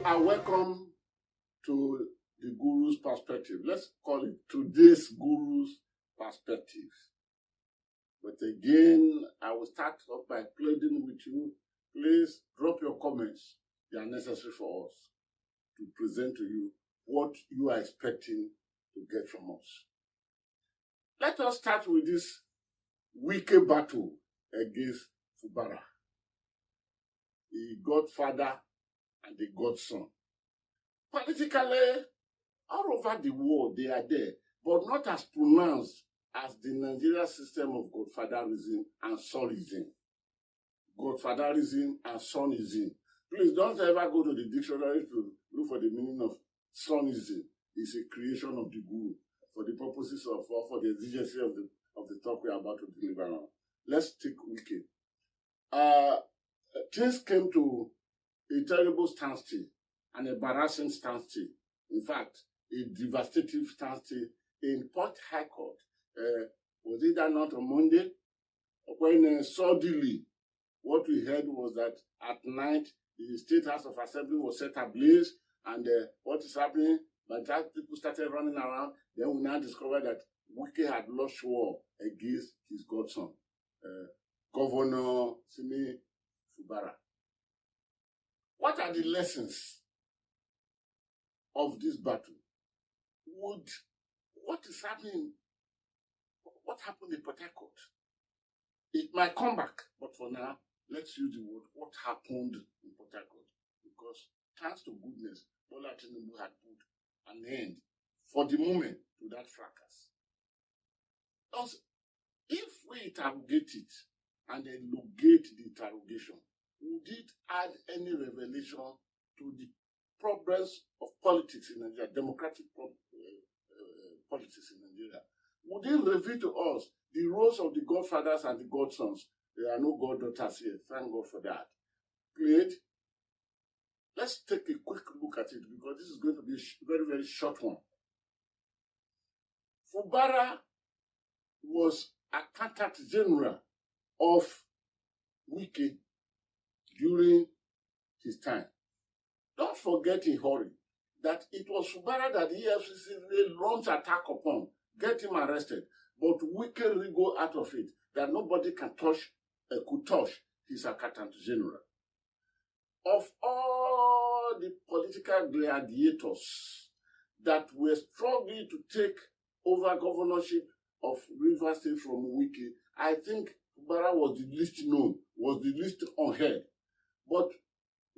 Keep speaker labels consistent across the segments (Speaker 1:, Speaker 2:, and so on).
Speaker 1: are welcome to the Guru's perspective. Let's call it today's Guru's perspective. But again, I will start off by pleading with you. Please drop your comments. They are necessary for us to present to you what you are expecting to get from us. Let us start with this Wike battle against Fubara, the Godfather and the Godson. Politically, all over the world, they are there, but not as pronounced as the Nigerian system of Godfatherism and Sonism. Godfatherism and Sonism. Please don't ever go to the dictionary to look for the meaning of Sonism. It's a creation of the Guru for the purposes of, or for the exigency of the talk we are about to deliver on. Let's take Wike. Things came to a terrible standstill, an embarrassing standstill. In fact, a devastating standstill in Port High Court. Was it that not on Monday? When suddenly, what we heard was that at night, the State House of Assembly was set ablaze, and what is happening? By the time people started running around, then we now discovered that Wike had lost war against his godson, Governor Simi Fubara. What are the lessons of this battle? What is happening? What happened in Port Harcourt? It might come back, but for now, let's use the word what happened in Port Harcourt. Because thanks to goodness, Bola Tinubu had put an end, for the moment, to that fracas. Because if we interrogate it and then locate the interrogation, would it add any revelation to the problems of politics in Nigeria, democratic politics in Nigeria? Would it reveal to us the roles of the godfathers and the godsons? There are no goddaughters here. Thank God for that. Played. Let's take a quick look at it because this is going to be a very, very short one. Fubara was Accountant General of Wike during his time. Don't forget in hurry that it was Fubara that the EFCC launched attack upon, get him arrested, but Wike wriggled out of it, that nobody could touch his Accountant General. Of all the political gladiators that were struggling to take over governorship of Rivers State from Wike, I think Fubara was the least known, was the least unheard. But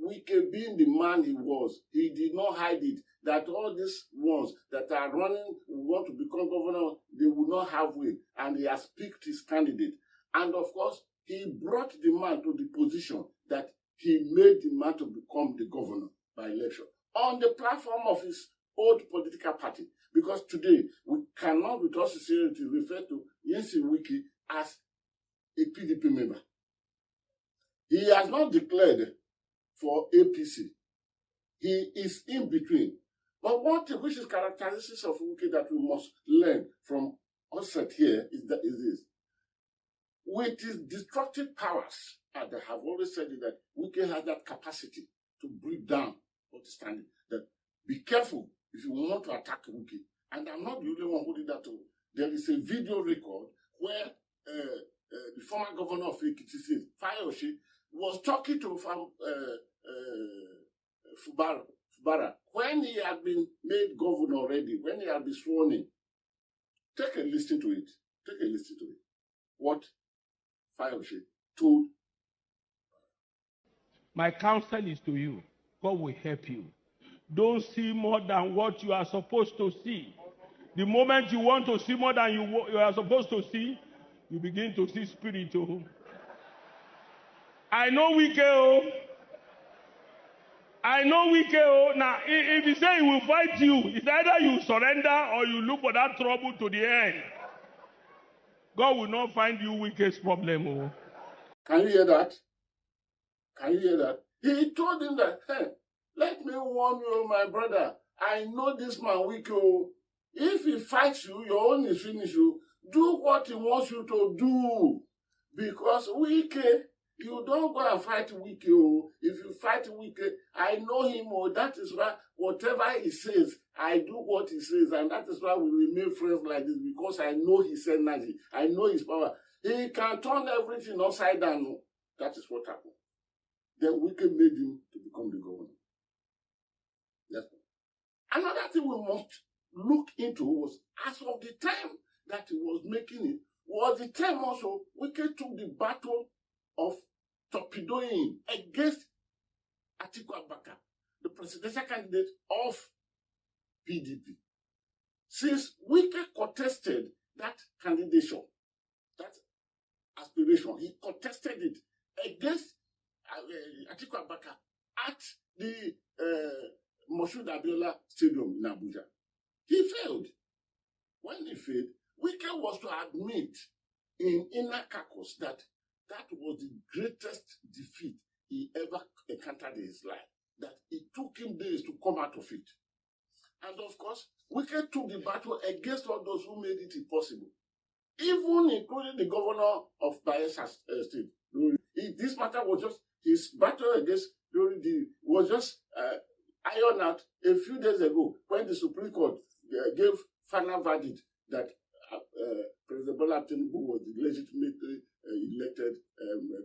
Speaker 1: Wike, being the man he was, he did not hide it, that all these ones that are running, who want to become governor, they will not have way, and he has picked his candidate. And of course, he brought the man to the position that he made the man to become the governor by election on the platform of his old political party. Because today, we cannot with all sincerity refer to Nyesom Wike as a PDP member. He has not declared for APC. He is in between. But one thing which is characteristics of Wike that we must learn from onset here is this. With his destructive powers, and I have always said it, that Wike has that capacity to break down understanding. That be careful if you want to attack Wike. And I'm not the only one who did that too. There is a video record where the former governor of Ekiti State, Fayose, was talking to Fubara when he had been made governor already, when he had been sworn in. Take a listen to it. Take a listen to it. What Fayose told.
Speaker 2: My counsel is to you. God will help you. Don't see more than what you are supposed to see. The moment you want to see more than you are supposed to see, you begin to see spirit. Oh. I know Wike. Oh. I know Wike. Oh. Now, if he say he will fight you, it's either you surrender or you look for that trouble to the end. God will not find you Wike's problem. Oh.
Speaker 1: Can you hear that? Can you hear that? He told him that, hey, let me warn you, my brother. I know this man Wike. Oh. If he fights you, your own is finished. You do what he wants you to do. Because Wike You don't go and fight Wike. Oh. If you fight Wike, I know him. Oh. That is why whatever he says, I do what he says. And that is why we remain friends like this, because I know his energy. I know his power. He can turn everything upside down. Oh. That is what happened. Then Wike made him to become the governor. Yes. Another thing we must look into was, as of the time that he was making it, was the time also Wike took the battle of torpedoing against Atiku Abubakar, the presidential candidate of PDP. Since Wike contested that candidature, that aspiration, he contested it against Atiku Abubakar at the Moshood Abiola Stadium in Abuja. He failed. When he failed, Wike was to admit in inner caucus that that was the greatest defeat he ever encountered in his life, that it took him days to come out of it. And of course, Wike took the battle against all those who made it impossible, even including the governor of Bayelsa State. This matter was just, his battle against was just ironed out a few days ago when the Supreme Court gave final verdict that President Bola Tinubu was the legitimately elected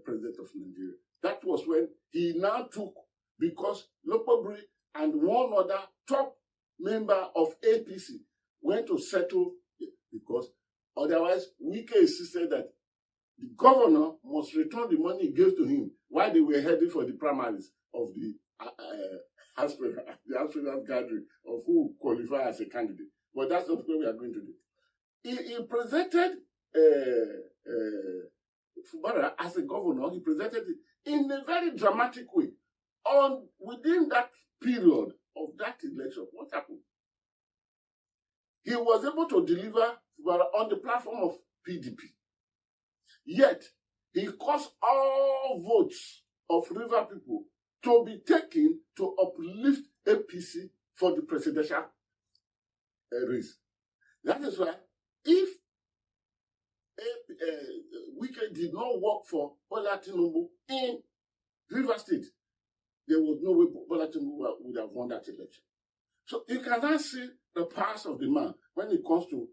Speaker 1: president of Nigeria. That was when he now took, because Lokpobri and one other top member of APC went to settle it, because otherwise Wike insisted that the governor must return the money he gave to him while they were heading for the primaries of the aspirant gathering of who qualify as a candidate. But that's not what we are going to do. He presented Fubara as a governor. He presented it in a very dramatic way. Within that period of that election, what happened? He was able to deliver Fubara on the platform of PDP. Yet, he caused all votes of River people to be taken to uplift APC for the presidential race. That is why, if Wike did not work for Bola Tinubu in River State, there was no way Bola Tinubu would have won that election. So you can now see the powers of the man when it comes to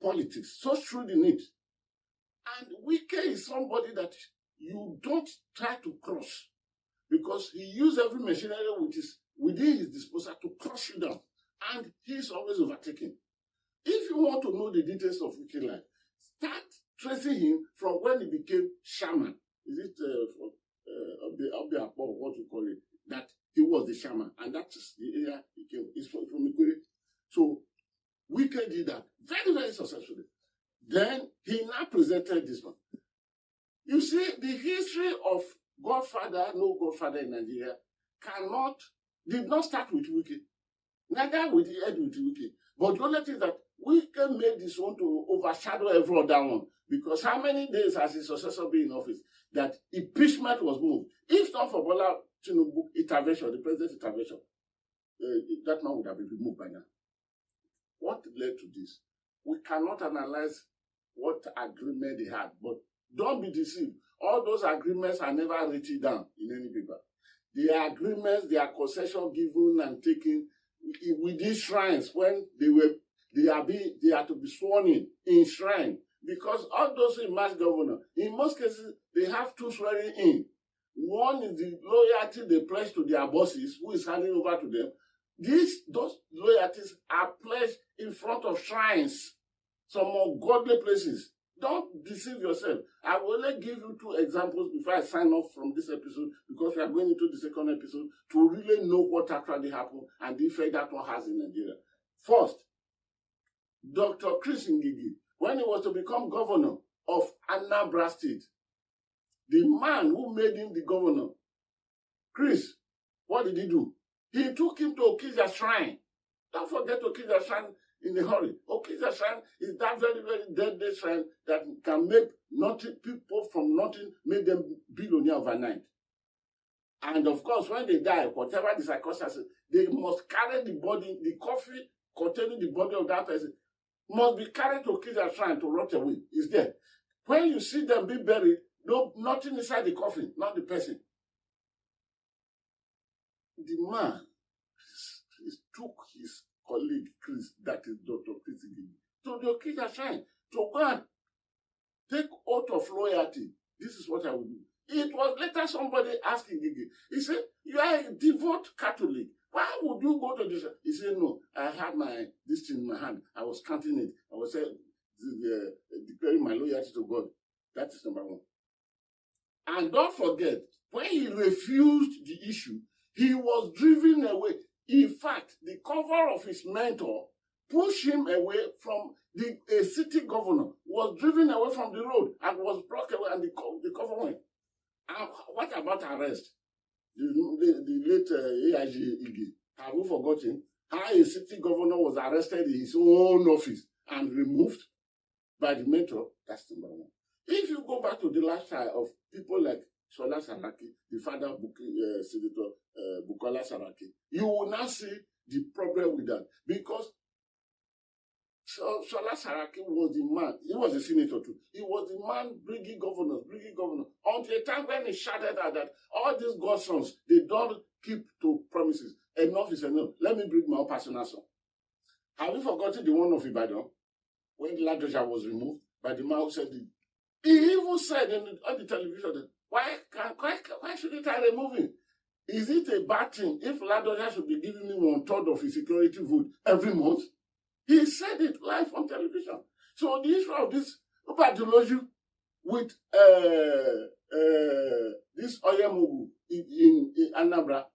Speaker 1: politics, so shrewd in it. And Wike is somebody that you don't try to cross, because he used every machinery which is within his disposal to crush you down, and he is always overtaken. If you want to know the details of Wike life, start tracing him from when he became shaman. Is it what you call it? That he was the shaman, and that is the area he came. He's from Ikure. So Wike did that very, very successfully. Then he now presented this one. You see, the history of Godfather, no Godfather in Nigeria, did not start with Wike. Neither will it end with Wike. But the only thing that Wike made this one to overshadow every other one. Because how many days has his successor been in office that impeachment was moved? If not for Bola Tinubu intervention, the president's intervention, that man would have been removed by now. What led to this? We cannot analyze what agreement they had, but don't be deceived. All those agreements are never written down in any paper. The agreements, they are concession given and taken with these shrines when they are to be sworn in shrine. Because all those in mass governor, in most cases, they have two swearing in. One is the loyalty they pledge to their bosses, who is handing over to them. Those loyalties are pledged in front of shrines, some ungodly places. Don't deceive yourself. I will only give you two examples before I sign off from this episode, because we are going into the second episode to really know what actually happened and the effect that one has in Nigeria. First, Dr. Chris Ngigi, when he was to become governor of Anambra State, the man who made him the governor, Chris, what did he do? He took him to Okija Shrine. Don't forget Okija Shrine in a hurry. Okija Shrine is that very, very deadly shrine that can make people from nothing, make them billionaire overnight. And of course, when they die, whatever the circumstances, they must carry the body, the coffin containing the body of that person, must be carried to Okija Shrine to rot away. It's there. When you see them be buried, No, nothing inside the coffin, not the person. The man took his colleague, Chris, that is Dr. Chris Igigi, to the occasion shrine to go and take oath of loyalty. This is what I will do. It was later somebody asking Igigi. He said, you are a devout Catholic. Why would you go to this? He said, no, I had this thing in my hand. I was counting it. I was saying, declaring my loyalty to God. That is number one. And don't forget, when he refused the issue, he was driven away. In fact, the cover of his mentor pushed him away from a city governor, was driven away from the road and was blocked away, and the cover went. And what about arrest? The late AIG Igi. Have you forgotten how a city governor was arrested in his own office and removed by the mentor? That's number one. If you go back to the lifestyle of people like Shola Saraki, the father of Senator Bukola Saraki, you will now see the problem with that. Because Shola Saraki was the man, he was a senator too. He was the man bringing governors. Until a time when he shouted out that all these Godsons, they don't keep to promises. Enough is enough. Let me bring my own personal son. Have you forgotten the one of Ibadan? When Ladoja was removed by the man who said it. He even said on the television that, why shouldn't I remove him? Is it a bad thing if Ladoja should be giving me 1/3 of his security vote every month? He said it live on television. So the issue of this Ubadiloju with this Oyemugu in Anambra,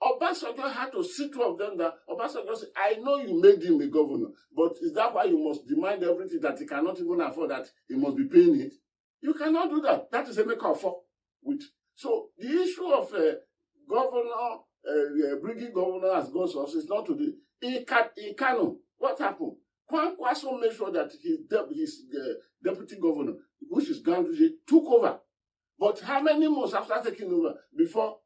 Speaker 1: Obasanjo had to sit two of them that Obasanjo said, I know you made him a governor, but is that why you must demand everything that he cannot even afford, that he must be paying it? You cannot do that. That is a make of four. So the issue of bringing governor as Godson is not today. In Kano, what happened? Kwankwaso made sure that his deputy governor, which is Ganduje, took over. But how many months after taking over before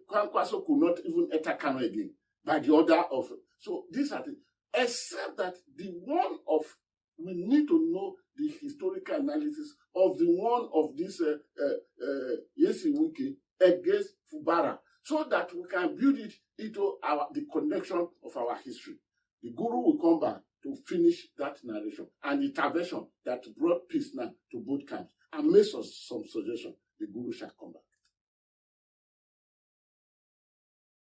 Speaker 1: Kwankwaso could not even enter Kano again by the order of... So these are the... Except that we need to know the historical analysis of the one of this Nyesom Wike against Fubara, so that we can build it into the connection of our history. The Guru will come back to finish that narration and the intervention that brought peace now to both camps and makes us some suggestion. The Guru shall come back.